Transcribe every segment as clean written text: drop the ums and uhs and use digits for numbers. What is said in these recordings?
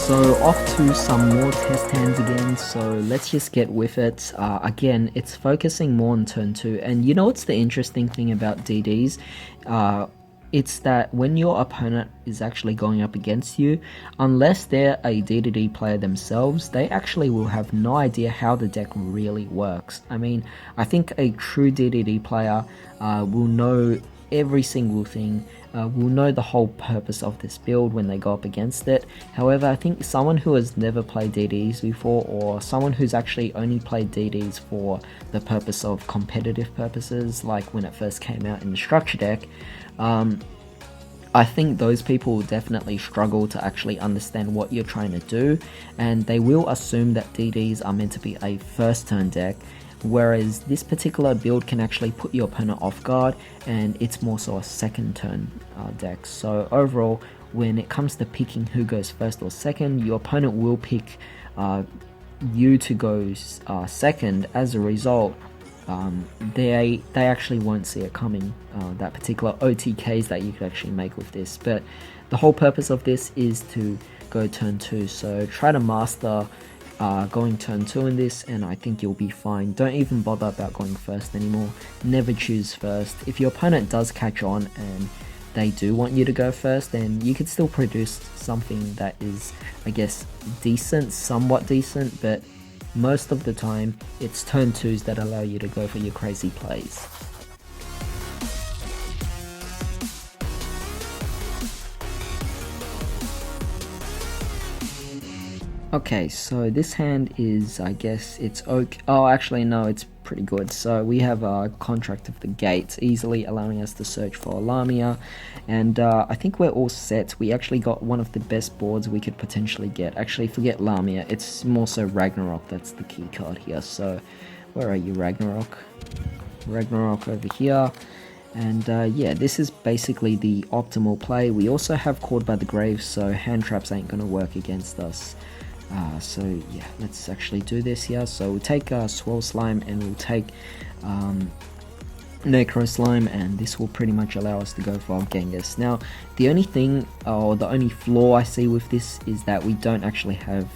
So off to some more test hands again, so let's just get with it. Again, it's focusing more on turn 2, and you know what's the interesting thing about DDs? It's that when your opponent is actually going up against you, unless they're a DDD player themselves, they actually will have no idea how the deck really works. I mean, I think a true DDD player will know every single thing, will know the whole purpose of this build when they go up against it. However, I think someone who has never played DDs before, or someone who's actually only played DDs for the purpose of competitive purposes, like when it first came out in the structure deck, I think those people will definitely struggle to actually understand what you're trying to do, and they will assume that DDs are meant to be a first turn deck, whereas this particular build can actually put your opponent off guard, and it's more so a second turn deck. So overall, when it comes to picking who goes first or second, your opponent will pick you to go second. As a result, they actually won't see it coming, that particular OTKs that you could actually make with this. But the whole purpose of this is to go turn 2, so try to master going turn 2 in this, and I think you'll be fine. Don't even bother about going first anymore. Never choose first. If your opponent does catch on and they do want you to go first, then you could still produce something that is, I guess, decent, somewhat decent, but most of the time it's turn 2s that allow you to go for your crazy plays. Okay, so this hand is, I guess it's okay. Oh, actually no, it's pretty good. So we have a Contract of the Gates, easily allowing us to search for Lamia, and I think we're all set. We actually got one of the best boards we could potentially get. Actually, forget Lamia, it's more so Ragnarok, that's the key card here. So where are you, Ragnarok? Ragnarok over here. And yeah, this is basically the optimal play. We also have Caught by the Grave, so hand traps ain't gonna work against us. So yeah, let's actually do this here. So we'll take Swirl Slime, and we'll take Necro Slime, and this will pretty much allow us to go for our Genghis. Now, the only thing, or the only flaw I see with this is that we don't actually have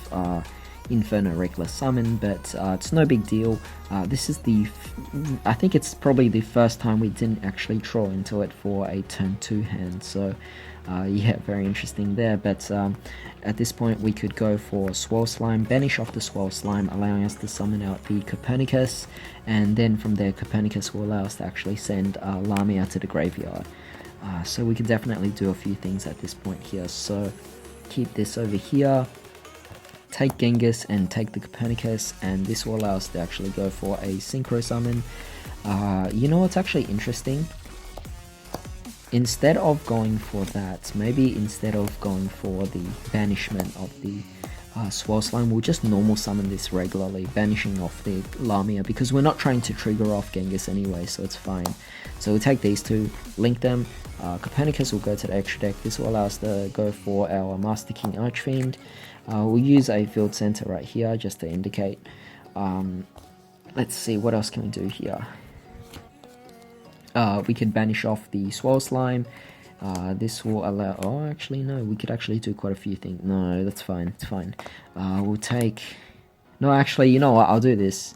Inferno Regular Summon, but it's no big deal. This is I think it's probably the first time we didn't actually draw into it for a turn 2 hand, so yeah, very interesting there. But at this point we could go for Swirl Slime, banish off the Swirl Slime, allowing us to summon out the Copernicus, and then from there Copernicus will allow us to actually send Lamia to the graveyard. So we could definitely do a few things at this point here. So keep this over here, take Genghis and take the Copernicus, and this will allow us to actually go for a Synchro Summon. You know what's actually interesting? Instead of going for that, maybe instead of going for the banishment of the Swirl Slime, we'll just normal summon this regularly, banishing off the Lamia, because we're not trying to trigger off Genghis anyway, so it's fine. So we'll take these two, link them, Copernicus will go to the extra deck. This will allow us to go for our Master King Archfiend. We'll use a Field Center right here just to indicate. Let's see, what else can we do here? We could banish off the Swirl Slime. This will allow... Oh, actually, no. We could actually do quite a few things. No, that's fine. It's fine. We'll take... No, actually, you know what? I'll do this.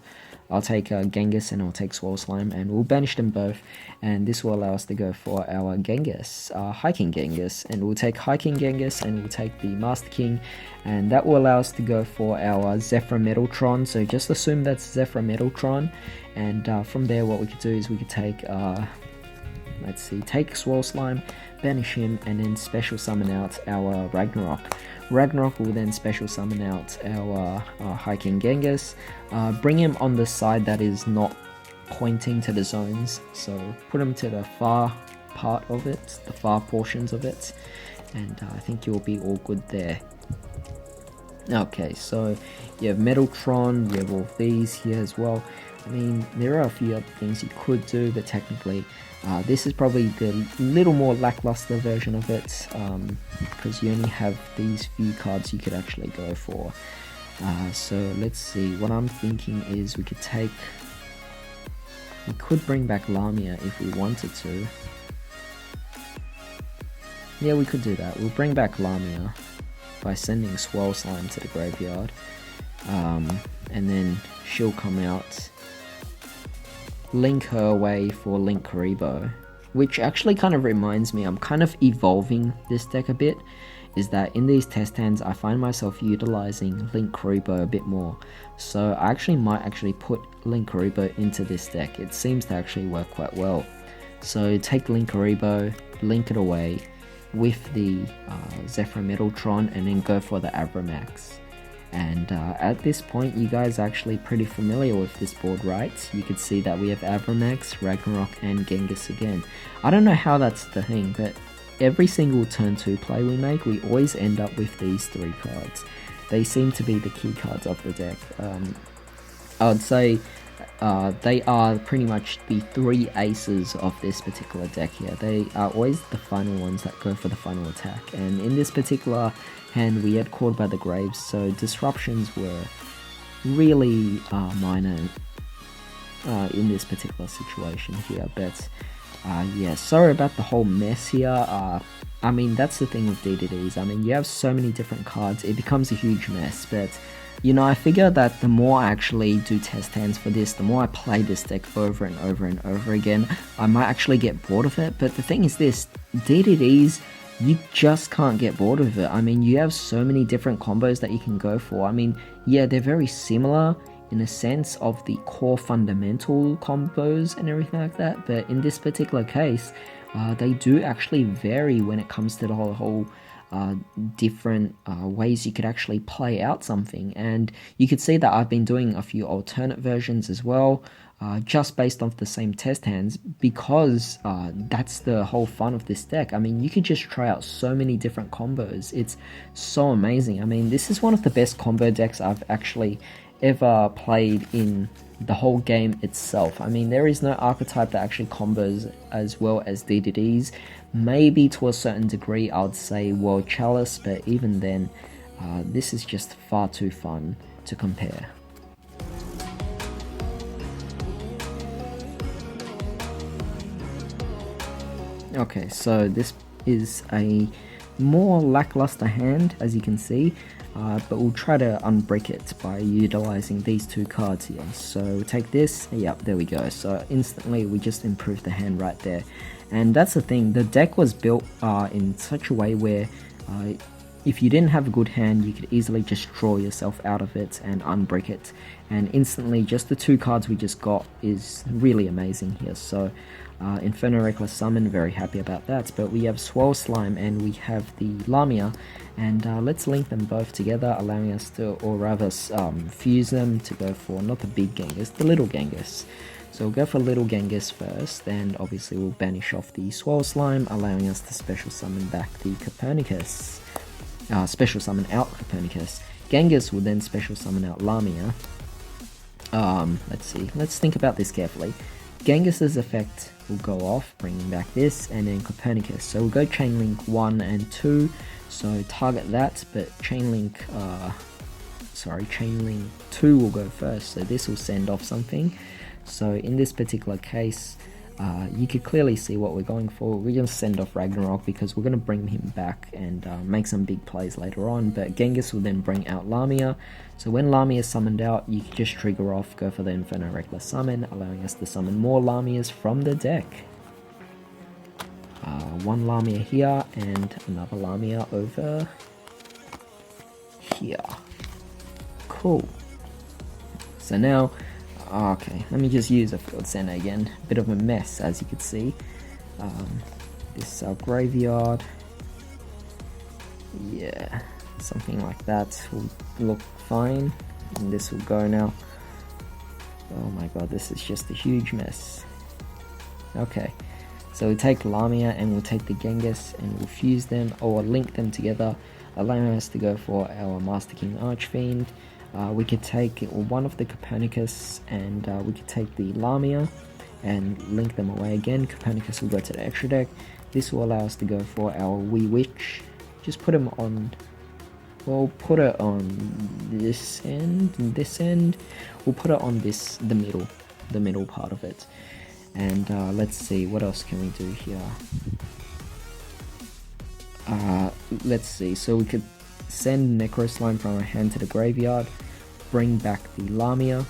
I'll take Genghis and I'll take Swirl Slime, and we'll banish them both. And this will allow us to go for our Genghis, Hiking Genghis. And we'll take Hiking Genghis, and we'll take the Master King. And that will allow us to go for our Zephyr Metaltron. So just assume that's Zephyr Metaltron. And from there, what we could do is we could take, let's see, take Swirl Slime, banish him, and then special summon out our Ragnarok. Ragnarok will then special summon out our Hiking Genghis, bring him on the side that is not pointing to the zones, so put him to the far part of it, the far portions of it, and I think you'll be all good there. Okay, so you have Metaltron, you have all of these here as well. I mean, there are a few other things you could do, but technically this is probably the little more lackluster version of it, because you only have these few cards you could actually go for. So let's see, what I'm thinking is we could bring back Lamia if we wanted to. Yeah, we could do that. We'll bring back Lamia. by sending Swell Slime to the graveyard. And then she'll come out, link her away for Link Karibo, which actually kind of reminds me, I'm kind of evolving this deck a bit, is that in these Testhands I find myself utilizing Link Karibo a bit more. So I actually might put Link Karibo into this deck. It seems to actually work quite well. So take Link Karibo, link it away with the Zephyr Metaltron, and then go for the Abramax. And at this point, you guys are actually pretty familiar with this board, right? You could see that we have Abramax, Ragnarok, and Genghis again. I don't know how that's the thing, but every single turn 2 play we make, we always end up with these 3 cards. They seem to be the key cards of the deck. I would say they are pretty much the 3 aces of this particular deck here. They are always the final ones that go for the final attack. And in this particular hand, we had Called by the Graves, so disruptions were really minor in this particular situation here. But yeah, sorry about the whole mess here. I mean, that's the thing with DDDs. I mean, you have so many different cards, it becomes a huge mess. But you know, I figure that the more I actually do test hands for this, the more I play this deck over and over and over again, I might actually get bored of it. But the thing is this, DDDs, you just can't get bored of it. I mean, you have so many different combos that you can go for. I mean, yeah, they're very similar in a sense of the core fundamental combos and everything like that, but in this particular case, they do actually vary when it comes to the whole different ways you could actually play out something. And you could see that I've been doing a few alternate versions as well, just based off the same test hands, because that's the whole fun of this deck. I mean, you could just try out so many different combos. It's so amazing. I mean, this is one of the best combo decks I've actually ever played in the whole game itself. I mean, there is no archetype that actually combos as well as DDDs. Maybe to a certain degree, I would say World Chalice, but even then, this is just far too fun to compare. Okay, so this is a more lackluster hand, as you can see, but we'll try to unbrick it by utilizing these 2 cards here. So take this, yep, there we go. So instantly we just improved the hand right there. And that's the thing, the deck was built in such a way where if you didn't have a good hand, you could easily just draw yourself out of it and unbrick it. And instantly, just the 2 cards we just got is really amazing here. So Inferno Reckless Summon, very happy about that. But we have Swell Slime and we have the Lamia, and let's link them both together, allowing us to, or rather fuse them to go for not the big Genghis, the little Genghis. So we'll go for little Genghis first, and obviously we'll banish off the Swell Slime, allowing us to special summon back the Copernicus. Special summon out Copernicus. Genghis will then special summon out Lamia. Let's see, let's think about this carefully. Genghis's effect will go off, bringing back this, and then Copernicus. So we'll go Chain Link 1 and 2, so target that, but Chain Link 2 will go first, so this will send off something. So in this particular case, you could clearly see what we're going for. We're going to send off Ragnarok because we're going to bring him back and make some big plays later on, but Genghis will then bring out Lamia. So when Lamia is summoned out, you can just trigger off, go for the Inferno Reckless Summon, allowing us to summon more Lamias from the deck. 1 Lamia here and another Lamia over here. Cool. So now, okay, let me just use a Field Center again. Bit of a mess, as you can see. This is our graveyard. Yeah, something like that will look fine. And this will go now. Oh my god, this is just a huge mess. Okay, so we take Lamia and we'll take the Genghis and we'll fuse them or link them together, allowing us to go for our Master King Archfiend. We could take one of the Copernicus and we could take the Lamia and link them away again. Copernicus will go to the extra deck. This will allow us to go for our Wee Witch. Just put them on, we'll put it on this end and this end. We'll put it on this, the middle part of it. And let's see, what else can we do here? Let's see, so we could send Necro Slime from our hand to the graveyard, bring back the Lamia.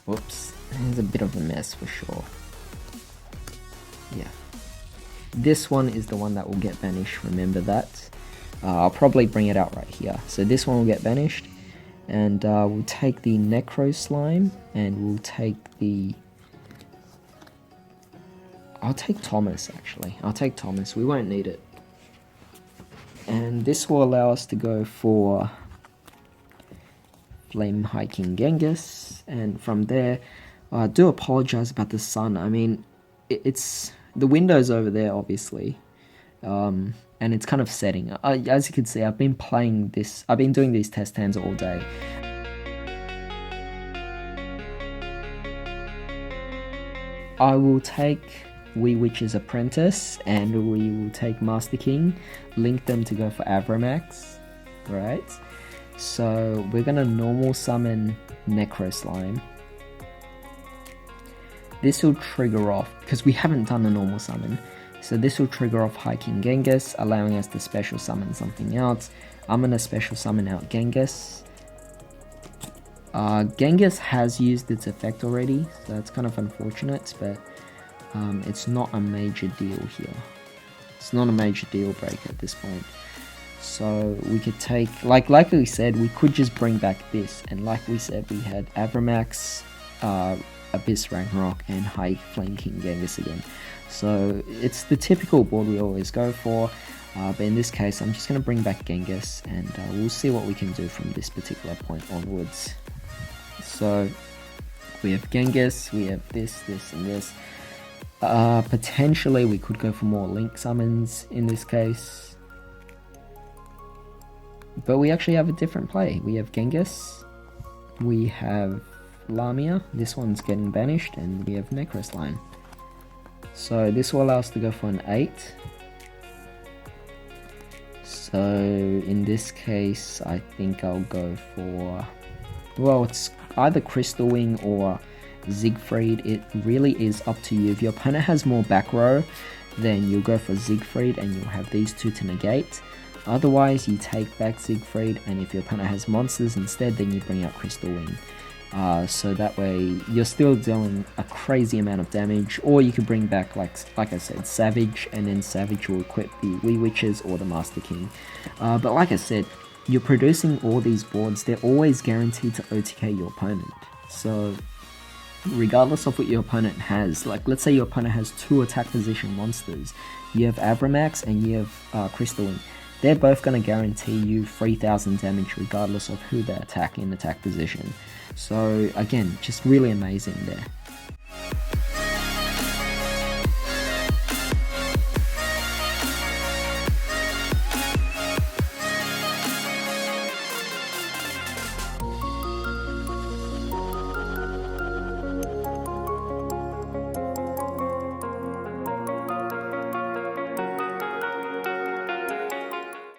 Whoops, it's a bit of a mess for sure. Yeah. This one is the one that will get banished, remember that. I'll probably bring it out right here. So this one will get banished, and we'll take the Necro Slime, and we'll take the... I'll take Thomas, actually. I'll take Thomas, we won't need it. And this will allow us to go for Flame Hiking Genghis, and from there, I do apologize about the sun. I mean, it's the window's over there, obviously, and it's kind of setting. As you can see, I've been playing this. I've been doing these Testhands all day. I will take Wee Witch's Apprentice, and we will take Master King, link them to go for Avramax, right? So we're gonna normal summon Necro Slime. This will trigger off, because we haven't done a normal summon, so this will trigger off Hiking Genghis, allowing us to special summon something else. I'm gonna special summon out Genghis. Genghis has used its effect already, so that's kind of unfortunate, but it's not a major deal here. It's not a major deal breaker at this point. So we could take, like we said, we could just bring back this, and like we said, we had Avramax, Abyss Ragnarok, and High Flame King Genghis again. So it's the typical board we always go for, but in this case I'm just going to bring back Genghis, and we'll see what we can do from this particular point onwards. So we have Genghis, we have this, and this. Potentially we could go for more Link summons in this case, but we actually have a different play. We have Genghis, we have Lamia, this one's getting banished, and we have Necro Slime. So this will allow us to go for an 8. So in this case I think I'll go for, well, it's either Crystal Wing or Siegfried. It really is up to you. If your opponent has more back row, then you'll go for Siegfried and you'll have these two to negate. Otherwise you take back Siegfried, and if your opponent has monsters instead, then you bring out Crystal Wing. So that way you're still dealing a crazy amount of damage, or you could bring back, like I said, Savage, and then Savage will equip the Wee Witches or the Master King. But like I said, you're producing all these boards, they're always guaranteed to OTK your opponent. So regardless of what your opponent has, like let's say your opponent has 2 attack position monsters, you have Avramax and you have Crystal Wing, they're both going to guarantee you 3000 damage regardless of who they attack in attack position. So again, just really amazing there.